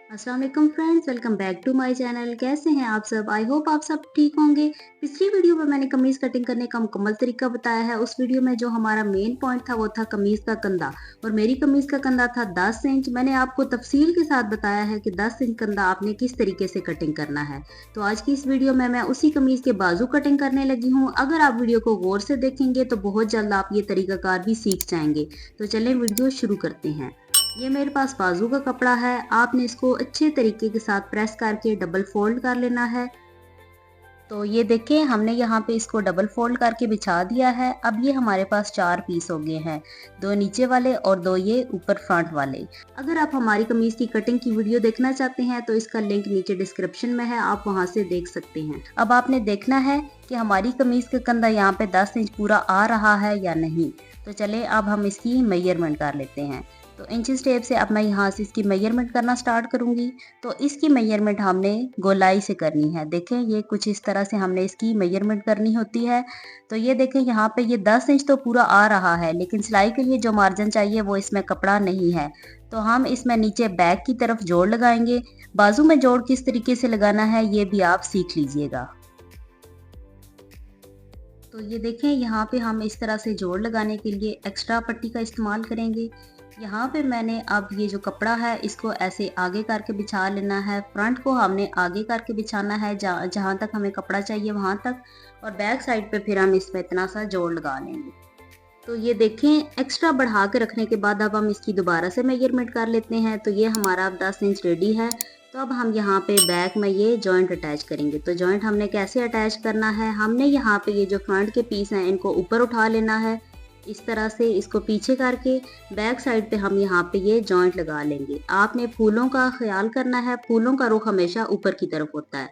अस्सलाम वालेकुम friends, welcome back to my channel. कैसे हैं आप सब? आई होप आप सब ठीक होंगे। पिछली वीडियो में मैंने कमीज कटिंग करने का मुकम्मल तरीका बताया है। उस वीडियो में जो हमारा मेन पॉइंट था वो था कमीज का कंधा, और मेरी कमीज का कंधा था 10 इंच। मैंने आपको तफसील के साथ बताया है कि 10 इंच कंधा आपने किस तरीके से कटिंग करना है। तो आज की इस वीडियो में मैं उसी कमीज के बाजू कटिंग करने लगी हूँ। अगर आप वीडियो को गौर से देखेंगे तो बहुत जल्द आप ये तरीकाकार भी सीख जाएंगे। तो चलें वीडियो शुरू करते हैं। ये मेरे पास बाजू का कपड़ा है। आपने इसको अच्छे तरीके के साथ प्रेस करके डबल फोल्ड कर लेना है। तो ये देखिए, हमने यहाँ पे इसको डबल फोल्ड करके बिछा दिया है। अब ये हमारे पास 4 पीस हो गए हैं, 2 नीचे वाले और 2 ये ऊपर फ्रंट वाले। अगर आप हमारी कमीज की कटिंग की वीडियो देखना चाहते हैं तो इसका लिंक नीचे डिस्क्रिप्शन में है, आप वहां से देख सकते हैं। अब आपने देखना है कि हमारी कमीज का कंधा यहाँ पे 10 इंच पूरा आ रहा है या नहीं। तो चले अब हम इसकी मेजरमेंट कर लेते हैं। तो इंचेस टेप से अब मैं यहाँ से इसकी मेजरमेंट करना स्टार्ट करूंगी। तो इसकी मेजरमेंट हमने गोलाई से करनी है। देखें, ये कुछ इस तरह से हमने इसकी मेजरमेंट करनी होती है। तो ये देखें, यहाँ पे ये 10 इंच तो पूरा आ रहा है, लेकिन सिलाई के लिए जो मार्जिन चाहिए वो इसमें कपड़ा नहीं है। तो हम इसमें नीचे बैक की तरफ जोड़ लगाएंगे। बाजू में जोड़ किस तरीके से लगाना है ये भी आप सीख लीजिएगा। तो ये देखें, यहाँ पे हम इस तरह से जोड़ लगाने के लिए एक्स्ट्रा पट्टी का इस्तेमाल करेंगे। यहाँ पे मैंने अब ये जो कपड़ा है इसको ऐसे आगे करके बिछा लेना है। फ्रंट को हमने आगे करके बिछाना है जहाँ तक हमें कपड़ा चाहिए वहाँ तक, और बैक साइड पे फिर हम इसमें इतना सा जोड़ लगा लेंगे। तो ये देखें, एक्स्ट्रा बढ़ा के रखने के बाद अब हम इसकी दोबारा से मेजरमेंट कर लेते हैं। तो ये हमारा अब 10 इंच रेडी है। तो अब हम यहाँ पे बैक में ये जॉइंट अटैच करेंगे। तो जॉइंट हमने कैसे अटैच करना है, हमने यहाँ पे ये जो फ्रंट के पीस हैं इनको ऊपर उठा लेना है। इस तरह से इसको पीछे करके बैक साइड पे हम यहाँ पे ये जॉइंट लगा लेंगे। आपने फूलों का ख्याल करना है, फूलों का रुख हमेशा ऊपर की तरफ होता है।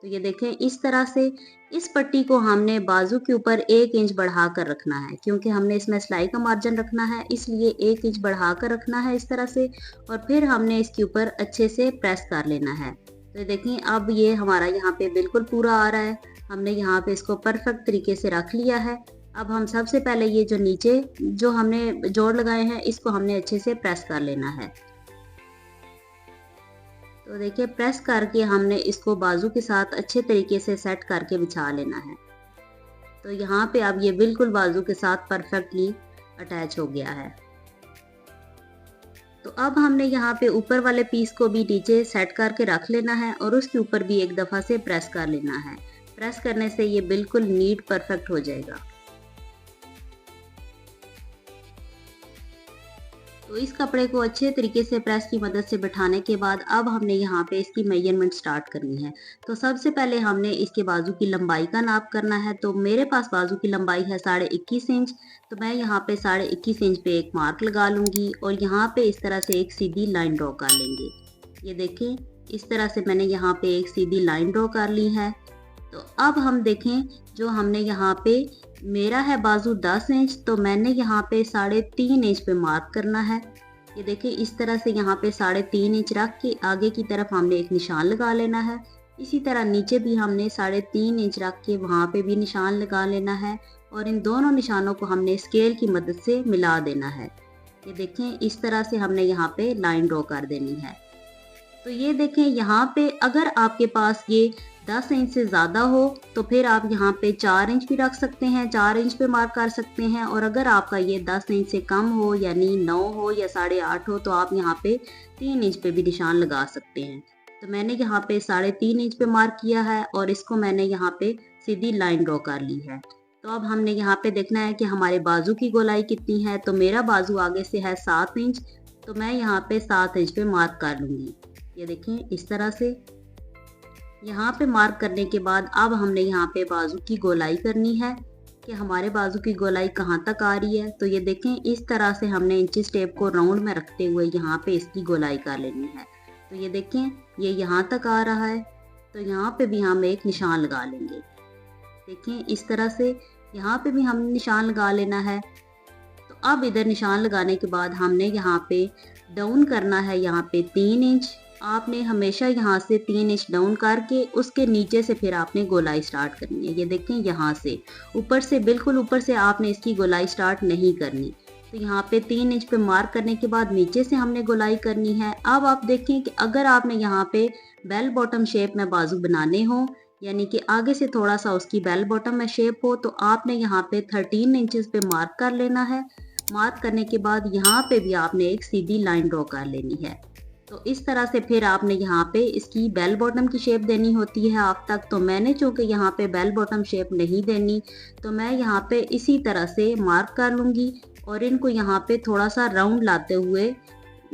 तो ये देखें, इस तरह से इस पट्टी को हमने बाजू के ऊपर 1 इंच बढ़ा कर रखना है, क्योंकि हमने इसमें सिलाई का मार्जिन रखना है, इसलिए 1 इंच बढ़ा कर रखना है इस तरह से। और फिर हमने इसके ऊपर अच्छे से प्रेस कर लेना है। तो देखिए, अब ये हमारा यहाँ पे बिल्कुल पूरा आ रहा है। हमने यहाँ पे इसको परफेक्ट तरीके से रख लिया है। अब हम सबसे पहले ये जो नीचे जो हमने जोड़ लगाए हैं इसको हमने अच्छे से प्रेस कर लेना है। तो देखिए, प्रेस करके हमने इसको बाजू के साथ अच्छे तरीके से सेट करके बिछा लेना है। तो यहाँ पे अब ये बिल्कुल बाजू के साथ परफेक्टली अटैच हो गया है। तो अब हमने यहाँ पे ऊपर वाले पीस को भी नीचे सेट करके रख लेना है, और उसके ऊपर भी एक दफ़ा से प्रेस कर लेना है। प्रेस करने से ये बिल्कुल नीट परफेक्ट हो जाएगा। तो इस कपड़े को अच्छे तरीके से प्रेस की मदद से बिठाने के बाद अब हमने यहाँ पे इसकी मेजरमेंट स्टार्ट करनी है। तो सबसे पहले हमने इसके बाजू की लंबाई का नाप करना है। तो मेरे पास बाजू की लंबाई है 21.5 इंच। तो मैं यहाँ पे 21.5 इंच पे एक मार्क लगा लूंगी, और यहाँ पे इस तरह से एक सीधी लाइन ड्रॉ कर लेंगे। ये देखें, इस तरह से मैंने यहाँ पे एक सीधी लाइन ड्रॉ कर ली है। तो अब हम देखें, जो हमने यहाँ पे मेरा है बाजू 10 इंच, तो मैंने यहाँ पे 3.5 इंच पे मार्क करना है। ये देखिए, इस तरह से यहाँ पे 3.5 इंच रख के आगे की तरफ हमने एक निशान लगा लेना है। इसी तरह नीचे भी हमने 3.5 इंच रख के वहाँ पे भी निशान लगा लेना है, और इन दोनों निशानों को हमने स्केल की मदद से मिला देना है। ये देखें, इस तरह से हमने यहाँ पे लाइन ड्रॉ कर देनी है। तो ये देखें, यहाँ पे अगर आपके पास ये 10 इंच से ज़्यादा हो तो फिर आप यहाँ पे 4 इंच भी रख सकते हैं, 4 इंच पे मार्क कर सकते हैं। और अगर आपका ये 10 इंच से कम हो, यानी 9 हो या 8.5 हो, तो आप यहाँ पे 3 इंच पे भी निशान लगा सकते हैं। तो मैंने यहाँ पे 3.5 इंच पे मार्क किया है, और इसको मैंने यहाँ पे सीधी लाइन ड्रॉ कर ली है। तो अब हमने यहाँ पे देखना है कि हमारे बाजू की गोलाई कितनी है। तो मेरा बाजू आगे से है 7 इंच, तो मैं यहाँ पे 7 इंच पे मार्क कर लूँगी। ये देखें, इस तरह से यहाँ पे मार्क करने के बाद अब हमने यहाँ पे बाजू की गोलाई करनी है कि हमारे बाजू की गोलाई कहाँ तक आ रही है। तो ये देखें, इस तरह से हमने इंचेस टेप को राउंड में रखते हुए यहाँ पे इसकी गोलाई कर लेनी है। तो ये देखें, ये यहाँ तक आ रहा है। तो यहाँ पे भी हम एक निशान लगा लेंगे। देखें, इस तरह से यहाँ पे भी हमने निशान लगा लेना है। तो अब इधर निशान लगाने के बाद हमने यहाँ पे डाउन करना है, यहाँ पे 3 इंच। आपने हमेशा यहाँ से 3 इंच डाउन करके उसके नीचे से फिर आपने गोलाई स्टार्ट करनी है। ये देखें, यहाँ से ऊपर से, बिल्कुल ऊपर से आपने इसकी गोलाई स्टार्ट नहीं करनी। तो यहाँ पे 3 इंच पे मार्क करने के बाद नीचे से हमने गोलाई करनी है। अब आप देखें कि अगर आपने यहाँ पे बेल बॉटम शेप में बाजू बनाने हो, यानी कि आगे से थोड़ा सा उसकी बेल बॉटम में शेप हो, तो आपने यहाँ पे 13 इंचेस पे मार्क कर लेना है। मार्क करने के बाद यहाँ पे भी आपने एक सीधी लाइन ड्रॉ कर लेनी है। तो इस तरह से फिर आपने यहाँ पे इसकी बेल बॉटम की शेप देनी होती है हाफ तक। तो मैंने चूंकि यहाँ पे बेल बॉटम शेप नहीं देनी, तो मैं यहाँ पे इसी तरह से मार्क कर लूँगी और इनको यहाँ पे थोड़ा सा राउंड लाते हुए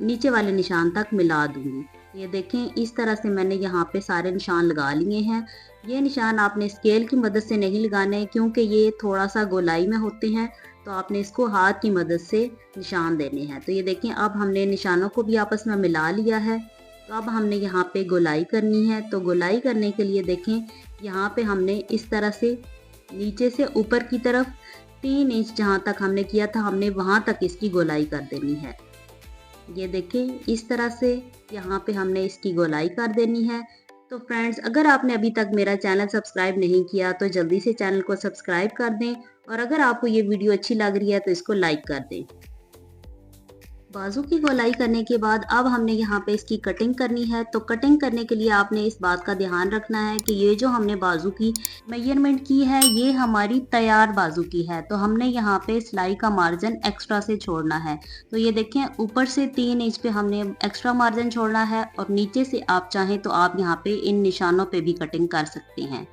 नीचे वाले निशान तक मिला दूंगी। ये देखें, इस तरह से मैंने यहाँ पे सारे निशान लगा लिए हैं। ये निशान आपने स्केल की मदद से नहीं लगाने, क्योंकि ये थोड़ा सा गोलाई में होते हैं, तो आपने इसको हाथ की मदद से निशान देने हैं। तो ये देखें, अब हमने निशानों को भी आपस में मिला लिया है। तो अब हमने यहाँ पे गोलाई करनी है। तो गोलाई करने के लिए देखें, यहाँ पे हमने इस तरह से नीचे से ऊपर की तरफ 3 इंच जहाँ तक हमने किया था, हमने वहाँ तक इसकी गोलाई कर देनी है। ये देखें, इस तरह से यहाँ पे हमने इसकी गोलाई कर देनी है। तो फ्रेंड्स, अगर आपने अभी तक मेरा चैनल सब्सक्राइब नहीं किया तो जल्दी से चैनल को सब्सक्राइब कर दें, और अगर आपको ये वीडियो अच्छी लग रही है तो इसको लाइक कर दें। बाजू की गोलाई करने के बाद अब हमने यहाँ पे इसकी कटिंग करनी है। तो कटिंग करने के लिए आपने इस बात का ध्यान रखना है कि ये जो हमने बाजू की मेजरमेंट की है, ये हमारी तैयार बाजू की है। तो हमने यहाँ पे सिलाई का मार्जिन एक्स्ट्रा से छोड़ना है। तो ये देखें, ऊपर से 3 इंच पे हमने एक्स्ट्रा मार्जिन छोड़ना है, और नीचे से आप चाहें तो आप यहाँ पे इन निशानों पे भी कटिंग कर सकते हैं।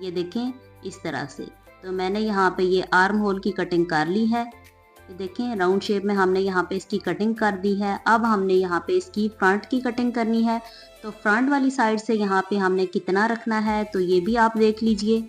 ये देखें, इस तरह से। तो मैंने यहाँ पे ये आर्म होल की कटिंग कर ली है। ये देखें, राउंड शेप में हमने यहाँ पे इसकी कटिंग कर दी है। अब हमने यहाँ पे इसकी फ्रंट की कटिंग करनी है। तो फ्रंट वाली साइड से यहाँ पे हमने कितना रखना है, तो ये भी आप देख लीजिए।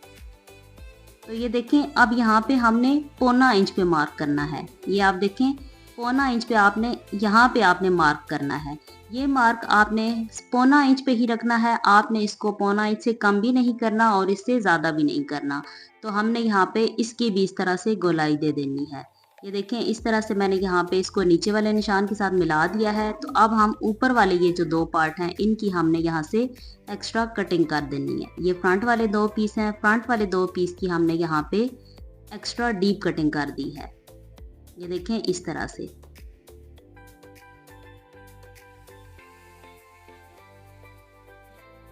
तो ये देखें, अब यहाँ पे हमने 1.25 इंच पे मार्क करना है। ये आप देखें, 1.25 इंच पे आपने यहाँ पे आपने मार्क करना है। ये मार्क आपने 1.25 इंच पे ही रखना है। आपने इसको 1.25 इंच से कम भी नहीं करना और इससे ज़्यादा भी नहीं करना। तो हमने यहाँ पे इसकी भी इस तरह से गोलाई दे देनी है। ये देखें, इस तरह से मैंने यहाँ पे इसको नीचे वाले निशान के साथ मिला दिया है। तो अब हम ऊपर वाले ये जो 2 पार्ट हैं, इनकी हमने यहाँ से एक्स्ट्रा कटिंग कर देनी है। ये फ्रंट वाले 2 पीस हैं, फ्रंट वाले 2 पीस की हमने यहाँ पे एक्स्ट्रा डीप कटिंग कर दी है। ये देखें, इस तरह से।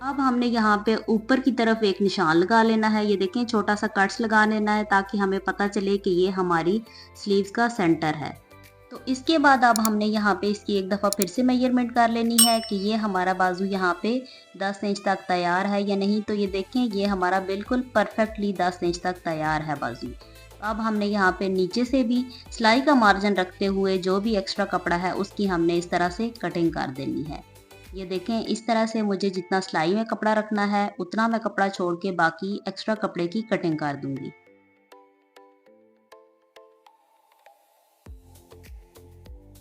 अब हमने यहाँ पे ऊपर की तरफ एक निशान लगा लेना है। ये देखें, छोटा सा कट्स लगा लेना है ताकि हमें पता चले कि ये हमारी स्लीव्स का सेंटर है। तो इसके बाद अब हमने यहाँ पे इसकी एक दफ़ा फिर से मेजरमेंट कर लेनी है कि ये हमारा बाजू यहाँ पे 10 इंच तक तैयार है या नहीं। तो ये देखें, ये हमारा बिल्कुल परफेक्टली 10 इंच तक तैयार है बाजू। अब हमने यहाँ पे नीचे से भी सिलाई का मार्जिन रखते हुए जो भी एक्स्ट्रा कपड़ा है उसकी हमने इस तरह से कटिंग कर देनी है। ये देखें, इस तरह से मुझे जितना सिलाई में कपड़ा रखना है उतना मैं कपड़ा छोड़ के बाकी एक्स्ट्रा कपड़े की कटिंग कर दूंगी।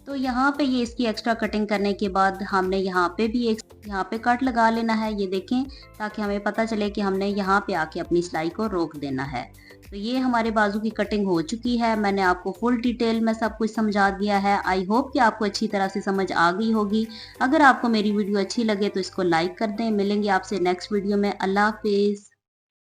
तो यहाँ पे ये इसकी एक्स्ट्रा कटिंग करने के बाद हमने यहाँ पे भी एक यहाँ पे कट लगा लेना है। ये देखें, ताकि हमें पता चले कि हमने यहाँ पे आके अपनी सिलाई को रोक देना है। तो ये हमारे बाजू की कटिंग हो चुकी है। मैंने आपको फुल डिटेल में सब कुछ समझा दिया है। आई होप कि आपको अच्छी तरह से समझ आ गई होगी। अगर आपको मेरी वीडियो अच्छी लगे तो इसको लाइक कर दें। मिलेंगे आपसे नेक्स्ट वीडियो में। अल्लाह हाफिज।